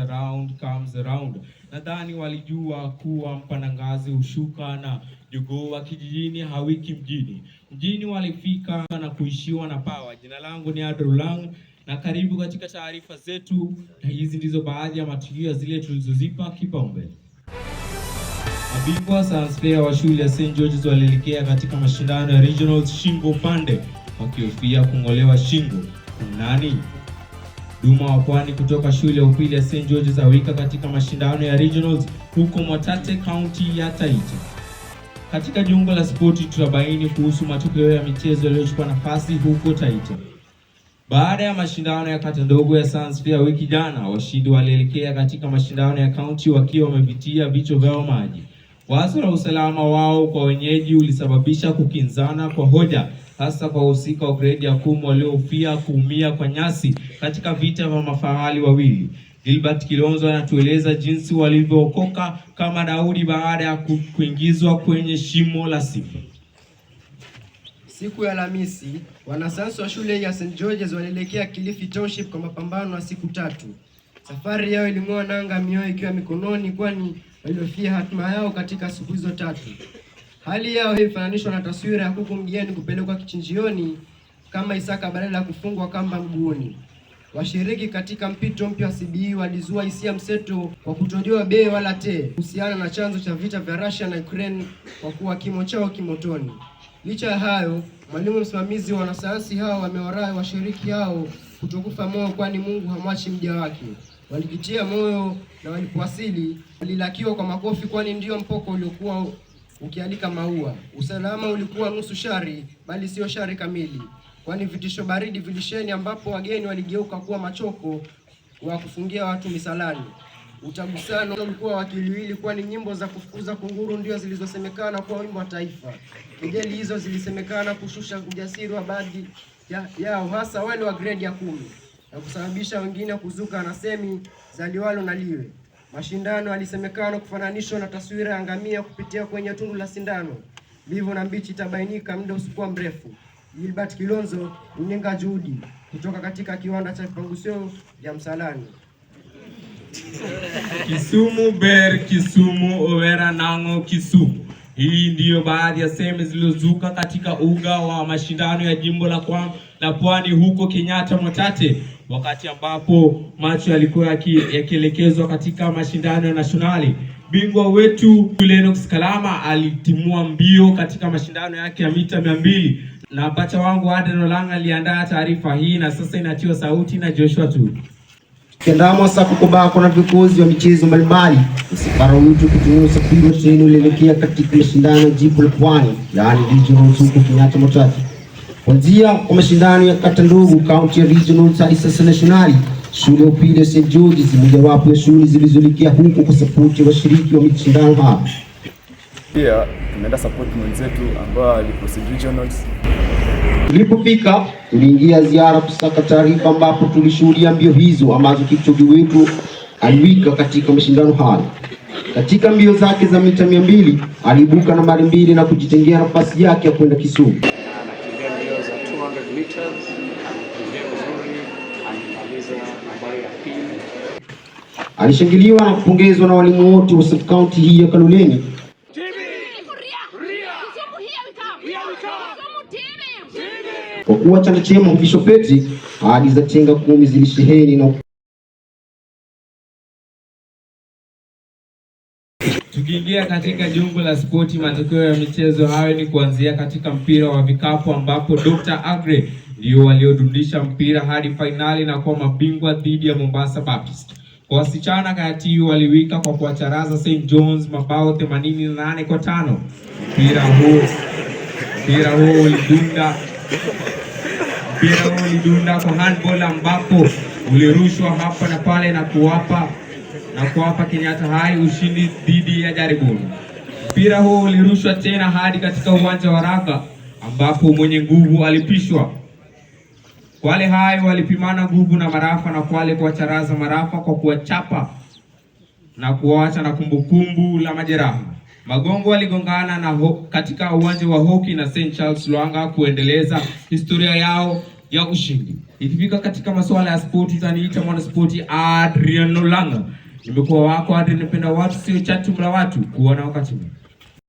comes around. Nadhani walijua kuwa mpanda ngazi hushuka na jogoo wa kijijini hawiki mjini. Mjini walifika na kuishiwa na pawa. Jina langu ni Adrulang na karibu katika taarifa zetu, na hizi ndizo baadhi ya matukio zile tulizozipa kipaumbele. Mabingwa Science Fair wa shule ya St. George's walielekea katika mashindano ya Regionals shingo upande wakihofia kung'olewa shingo. Nani? Duma wa Pwani kutoka shule ya upili ya St. George's awika katika mashindano ya Regionals huko Mwatate County ya Taita. Katika jungo la spoti tutabaini kuhusu matokeo ya michezo yaliyochukua nafasi huko Taita. Baada ya mashindano ya kata ndogo ya Science Fair wiki jana, washindi walielekea katika mashindano ya county wakiwa wamevitia vichwa vyao maji. Wazo la usalama wao kwa wenyeji ulisababisha kukinzana kwa hoja, hasa kwa wahusika wa grade ya 10 waliofia kuumia kwa nyasi katika vita vya mafahali wawili. Gilbert Kilonzo anatueleza jinsi walivyookoka kama Daudi baada ya kuingizwa kwenye shimo la simba. Siku ya Alhamisi, wanasayansi wa shule ya St. George's walielekea Kilifi Township kwa mapambano ya siku 3. Safari yao iling'oa nanga mioyo ikiwa mikononi, kwani walihofia hatima yao katika siku hizo 3. Hali yao hii ifananishwa na taswira ya kuku mgeni kupelekwa kichinjioni kama Isaka badala ya kufungwa kamba mguuni. Washiriki katika mpito mpya wa CBE walizua hisia mseto kwa kutojua bei wala te kuhusiana na chanzo cha vita vya Russia na Ukraine kwa kuwa kimo chao kimotoni. Licha ya hayo, mwalimu msimamizi wa wanasayansi hao wamewarai washiriki hao kutokufa moyo, kwani Mungu hamwachi mja wake. Walijitia moyo na walipowasili walilakiwa kwa makofi, kwani ndio mpoko uliokuwa ukialika maua. Usalama ulikuwa nusu shari bali sio shari kamili, kwani vitisho baridi vilisheni ambapo wageni waligeuka kuwa machoko wa kufungia watu misalani. Utagusano ulikuwa wakiliwili, kwani nyimbo za kufukuza kunguru ndio zilizosemekana kuwa wimbo wa taifa. Kejeli hizo zilisemekana kushusha ujasiri wa baadhi yao, hasa wale wa grade ya 10, na kusababisha wengine kuzuka na semi za liwalo na liwe. Mashindano yalisemekana kufananishwa na taswira ya ngamia kupitia kwenye tundu la sindano. Mbivu na mbichi tabainika muda usikuwa mrefu. Gilbert Kilonzo, Uninga Juhudi, kutoka katika kiwanda cha vipangusio vya Msalani. Kisumu Ber, Kisumu Owera Nango, Kisumu. Hii ndiyo baadhi ya sehemu zilizozuka katika uga wa mashindano ya jimbo la Pwani huko Kenyatta Mwatate, wakati ambapo macho yalikuwa yakielekezwa katika mashindano ya nationali. Bingwa wetu Lennox Kalama alitimua mbio katika mashindano yake ya mita 200, na pacha wangu Aden Olanga aliandaa taarifa hii na sasa inatiwa sauti na Joshua tu. Kendamo sasa kubako na vikuzi wa michezo mbalimbali. Msafara mtu kutumia usafiri wa treni ulielekea katika mashindano ya jimbo la Pwani, yaani Regionals huko Kenyatta Mwatate. Kuanzia kwa mashindano ya kata ndogo county ya Regionals hadi sasa nationali, shule ya upili ya St. George's mojawapo ya shule zilizoelekea huko kwa support ya washiriki wa mashindano haya. Pia tumeenda support mwenzetu ambao alipo St. Regionals. Tulipofika tuliingia ziara kusaka taarifa, ambapo tulishuhudia mbio hizo ambazo Kipchoge wetu aliwika katika mashindano hayo. Katika mbio zake za mita 200 aliibuka nambari 2 na kujitengea nafasi yake ya kwenda Kisumu. Alishangiliwa na kupongezwa na walimu wote wa sub county hii ya Kaloleni. Kwa kuwa chanda chema Bishopeti, hadi za tenga 10 zilisheheni na tukiingia katika jungu la spoti. Matokeo ya michezo hayo ni kuanzia katika mpira wa vikapu, ambapo Dr. Agre ndio waliodundisha mpira hadi finali na kuwa mabingwa dhidi ya Mombasa Baptist. Kwa wasichana kati waliwika kwa kuwacharaza St. John's mabao 88-5. Mpira huo ulidunda kwa handball, ambapo ulirushwa hapa na pale na kuwapa Kenyatta High ushindi dhidi ya Jaribuni. Mpira huo ulirushwa tena hadi katika uwanja wa raga, ambapo mwenye nguvu alipishwa. Kwale High walipimana nguvu na Marafa, na Kwale kuwacharaza Marafa kwa kuwachapa na kuacha na kumbukumbu la majeraha. Magongo waligongana katika uwanja wa hockey na St. Charles Lwanga kuendeleza historia yao ya ushindi. Ikifika katika masuala ya spoti, utaniita mwana spoti Adrian Nolanga. Nimekuwa wako Adrian, napenda watu sio chatu mla watu, kuona wakati.